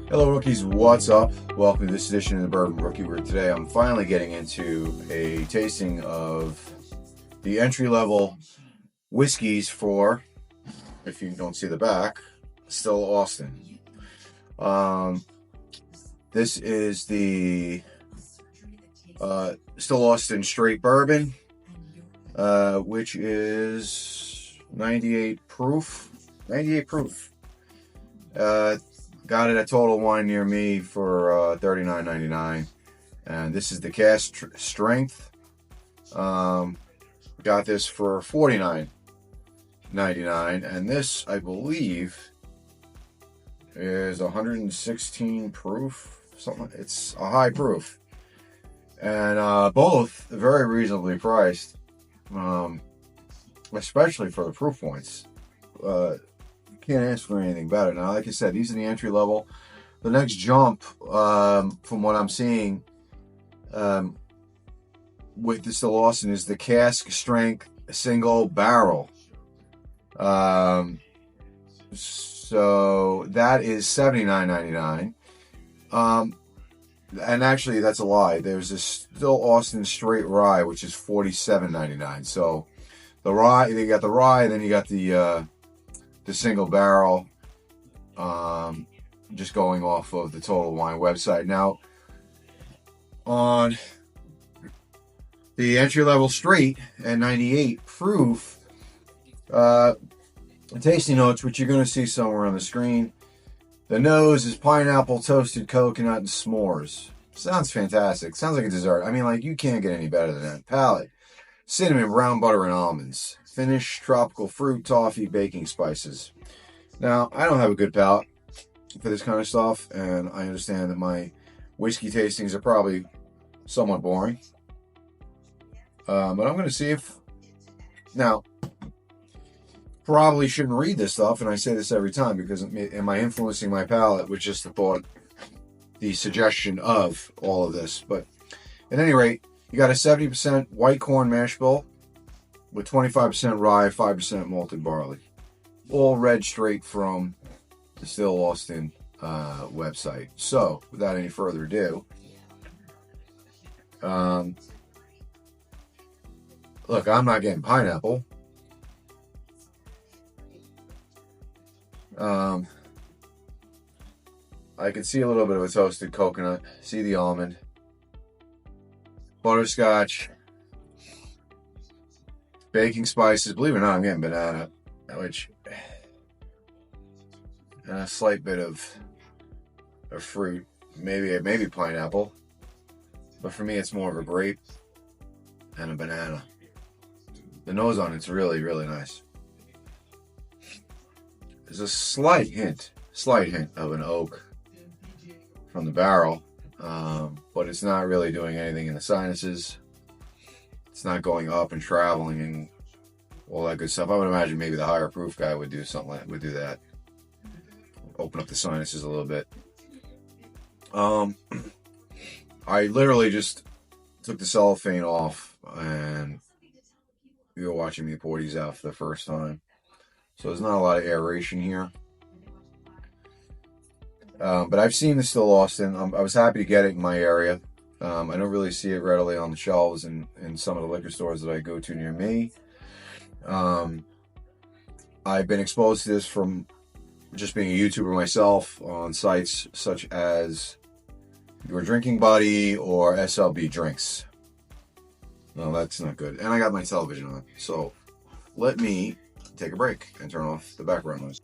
Hello rookies, what's up? Welcome to this edition of the Bourbon Rookie, where today I'm finally getting into a tasting of the entry-level whiskeys for, if you don't see the back, Still Austin. This is the Still Austin Straight Bourbon, which is 98 proof. 98 proof. Got it at Total Wine near me for $39.99, and this is the cask strength. Got this for $49.99, and this, I believe, is 116 proof. Something. It's a high proof, and both very reasonably priced, especially for the proof points. Can't ask for anything better. Now, like I said, these are the entry level. The next jump, from what I'm seeing, with the Still Austin is the cask strength single barrel. So that is $79.99. And actually, that's a lie. There's a Still Austin Straight Rye, which is $47.99. So the rye, you got the rye, then you got the single barrel, just going off of the Total Wine website. Now, on the entry-level straight at 98 proof, tasting notes, which you're going to see somewhere on the screen. The nose is pineapple, toasted coconut, and s'mores. Sounds fantastic. Sounds like a dessert. I mean, like, you can't get any better than that. Palate: cinnamon, brown butter, and almonds. Finish: tropical fruit, toffee, baking spices. Now, I don't have a good palate for this kind of stuff, and I understand that my whiskey tastings are probably somewhat boring. But I'm going to see if... Now, probably shouldn't read this stuff, and I say this every time, because am I influencing my palate with just the thought, the suggestion of all of this? But at any rate, you got a 70% white corn mash bill with 25% rye, 5% malted barley. All read straight from the Still Austin website. So, without any further ado, look, I'm not getting pineapple. I can see a little bit of a toasted coconut, see the almond, butterscotch, baking spices. Believe it or not, I'm getting banana, which, and a slight bit of fruit, maybe pineapple, but for me it's more of a grape and a banana. The nose on it's really, really nice. There's a slight hint of an oak from the barrel, but it's not really doing anything in the sinuses. It's not going up and traveling and all that good stuff. I would imagine maybe the higher proof guy would do something like would do that. Open up the sinuses a little bit. I literally just took the cellophane off, and you were watching me pour these out for the first time. So there's not a lot of aeration here. But I've seen the Still Austin. I was happy to get it in my area. I don't really see it readily on the shelves in some of the liquor stores that I go to near me. I've been exposed to this from just being a YouTuber myself on sites such as YourDrinkingBuddy or SLB Drinks. No, that's not good. And I got my television on. So let me take a break and turn off the background noise.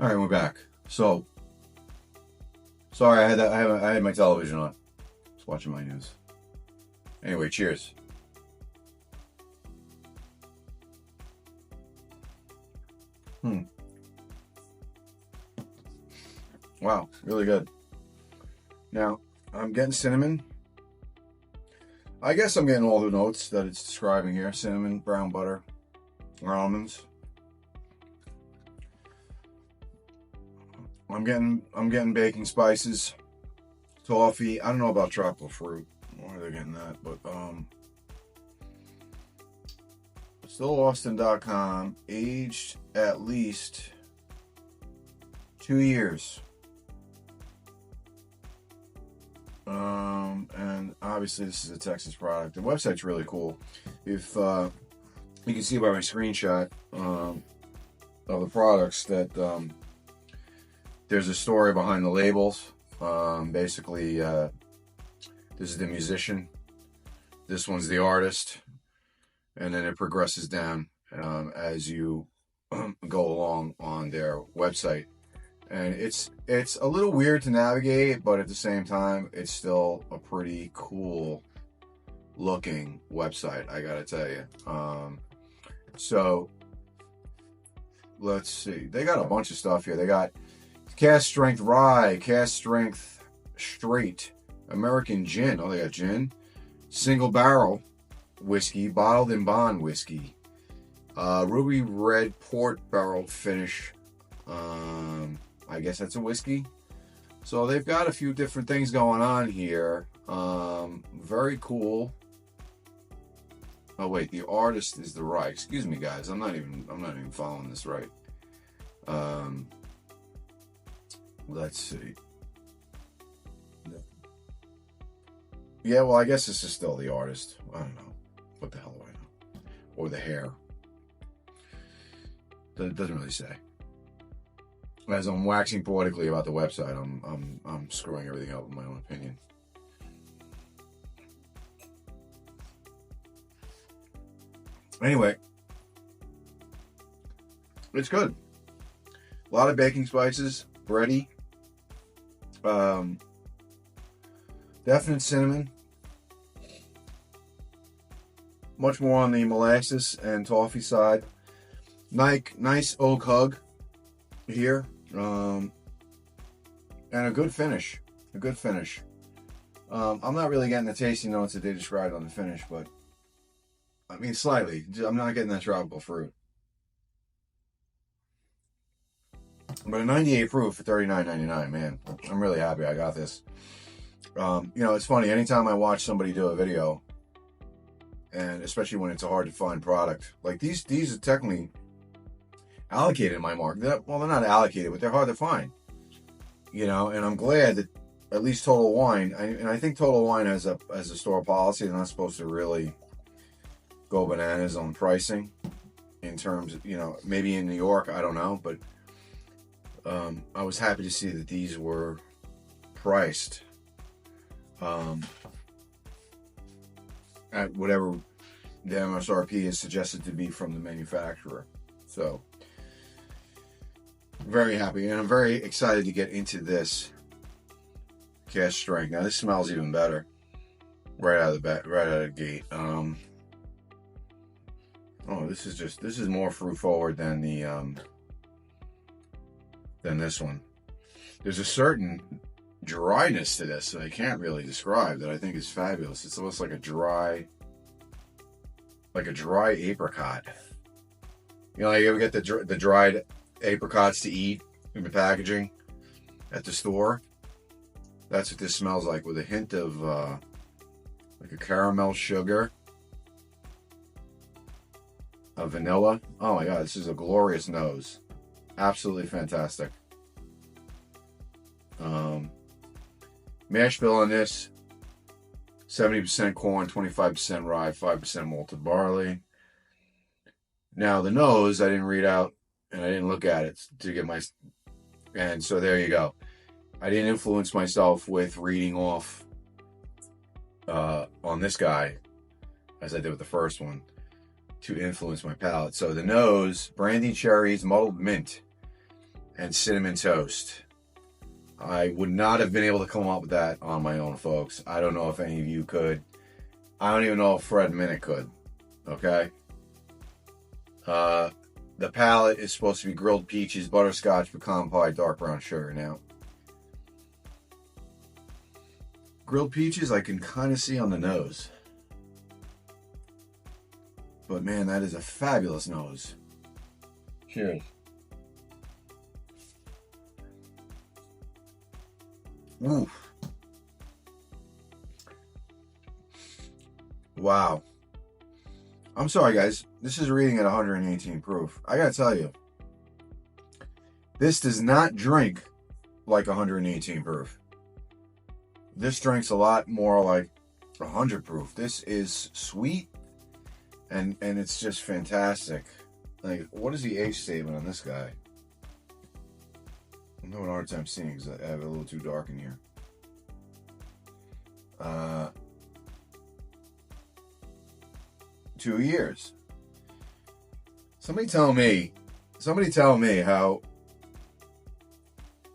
All right, we're back. So, sorry, I had my television on. I was watching my news. Anyway, cheers. Wow, really good. Now, I'm getting cinnamon. I guess I'm getting all the notes that it's describing here. Cinnamon, brown butter, almonds. I'm getting baking spices, toffee. I don't know about tropical fruit. Why are they getting that? But StillAustin.com, aged at least 2 years. obviously this is a Texas product. The website's really cool. If you can see by my screenshot of the products that there's a story behind the labels. Basically, this is the musician. This one's the artist. And then it progresses down as you go along on their website. And it's a little weird to navigate, but at the same time, it's still a pretty cool looking website, I gotta tell you. So let's see. They got a bunch of stuff here. They got cast strength rye, cast strength straight, American gin. Oh, they got gin. Single barrel whiskey, bottled in bond whiskey. Ruby red port barrel finish. I guess that's a whiskey. So they've got a few different things going on here. Very cool. Oh wait, the artist is the rye. Excuse me, guys. I'm not even following this right. Let's see. Yeah, well, I guess this is still the artist. I don't know. What the hell do I know? Or the hair. It doesn't really say. As I'm waxing poetically about the website, I'm screwing everything up in my own opinion. Anyway, it's good. A lot of baking spices, bready. Definite cinnamon. Much more on the molasses and toffee side. Nice oak hug here. And a good finish. A good finish. I'm not really getting the tasty notes that they described on the finish, but I mean slightly. I'm not getting that tropical fruit. But a 98 proof for $39.99, man. I'm really happy I got this. You know, it's funny. Anytime I watch somebody do a video, and especially when it's a hard to find product, like these are technically allocated in my market. Well, they're not allocated, but they're hard to find. You know, and I'm glad that at least Total Wine, and I think Total Wine has a store policy. They're not supposed to really go bananas on pricing in terms of, you know, maybe in New York, I don't know, but I was happy to see that these were priced at whatever the MSRP is suggested to be from the manufacturer. So very happy, and I'm very excited to get into this cast strength. Now this smells even better right out of the gate. Oh, this is more fruit forward than the than this one. There's a certain dryness to this that I can't really describe that I think is fabulous. It's almost like a dry apricot. You know, you ever get the dried apricots to eat in the packaging at the store? That's what this smells like, with a hint of like a caramel sugar, a vanilla. Oh my God, this is a glorious nose. Absolutely fantastic. Mash bill on this, 70% corn, 25% rye, 5% malted barley. Now the nose, I didn't read out and I didn't look at it to get my, and so there you go. I didn't influence myself with reading off on this guy as I did with the first one to influence my palate. So the nose, brandy cherries, muddled mint, and cinnamon toast. I would not have been able to come up with that on my own, folks. I don't know if any of you could. I don't even know if Fred Minnick could. Okay? The palate is supposed to be grilled peaches, butterscotch, pecan pie, dark brown sugar. Now, grilled peaches I can kind of see on the nose. But man, that is a fabulous nose. Cheers. Oof. Wow. I'm sorry, guys. This is reading at 118 proof. I gotta tell you, this does not drink like 118 proof. This drinks a lot more like 100 proof. This is sweet, and it's just fantastic. Like, what is the age statement on this guy? I'm having a hard time seeing because I have it a little too dark in here. 2 years. Somebody tell me how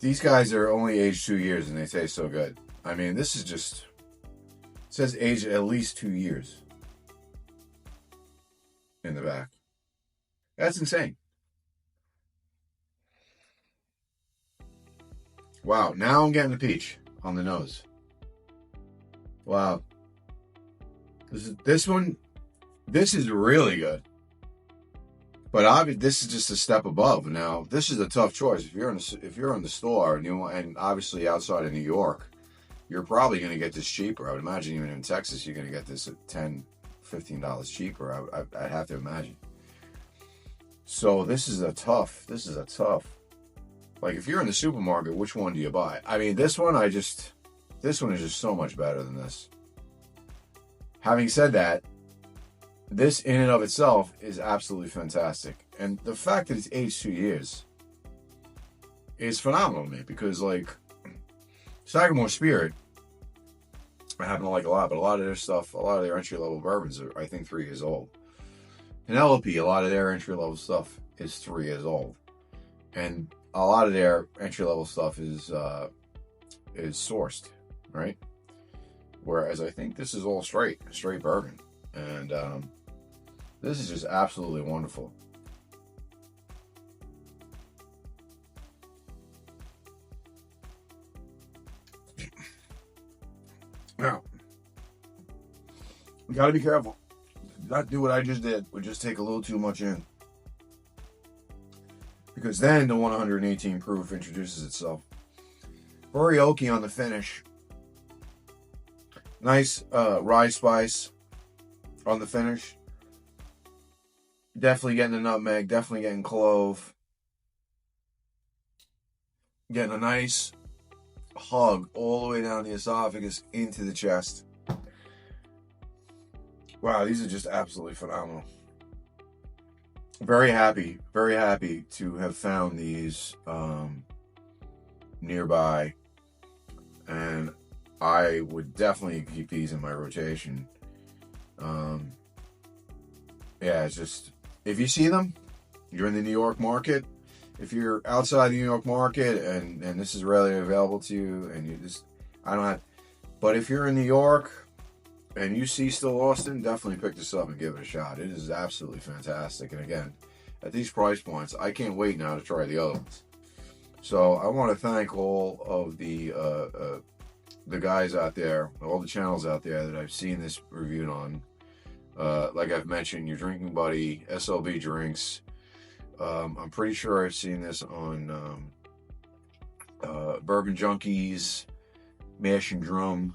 these guys are only aged 2 years and they taste so good. I mean, this is just, it says aged at least 2 years in the back. That's insane. Wow, now I'm getting the peach on the nose. Wow. This is really good. But obviously, this is just a step above. Now, this is a tough choice. If you're in the store and obviously outside of New York, you're probably going to get this cheaper. I would imagine even in Texas, you're going to get this at $10, $15 cheaper. I'd have to imagine. So this is a tough. Like, if you're in the supermarket, which one do you buy? I mean, this one is just so much better than this. Having said that, this in and of itself is absolutely fantastic. And the fact that it's aged 2 years is phenomenal to me, because, like, Sagamore Spirit, I happen to like a lot, but a lot of their stuff, a lot of their entry-level bourbons are, I think, 3 years old. Penelope, a lot of their entry-level stuff is 3 years old. And a lot of their entry-level stuff is sourced, right? Whereas I think this is all straight bourbon. And this is just absolutely wonderful. Now, we got to be careful. Not do what I just did. We just take a little too much in. Because then the 118 proof introduces itself. Very oaky on the finish. Nice rye spice on the finish. Definitely getting the nutmeg. Definitely getting clove. Getting a nice hug all the way down the esophagus into the chest. Wow, these are just absolutely phenomenal. Very happy to have found these nearby, and I would definitely keep these in my rotation. Yeah, it's just, if you see them, you're in the New York market. If you're outside the New York market and this is readily available to you, and you just, but if you're in New York and you see Still Austin, definitely pick this up and give it a shot. It is absolutely fantastic. And again, at these price points, I can't wait now to try the other ones. So I want to thank all of the guys out there, all the channels out there that I've seen this reviewed on. Like I've mentioned, YourDrinkingBuddy, SLB Drinks. I'm pretty sure I've seen this on BourbonJunkies, Mash and Drum.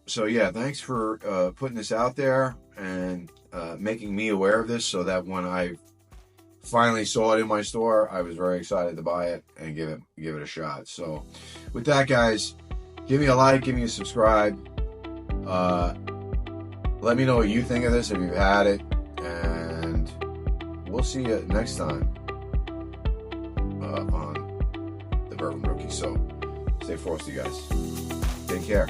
So yeah, thanks for putting this out there and making me aware of this, so that when I finally saw it in my store, I was very excited to buy it and give it a shot. So with that, guys, give me a like, give me a subscribe. Let me know what you think of this if you've had it, and we'll see you next time on the Bourbon Rookie. So stay frosty, guys. Take care.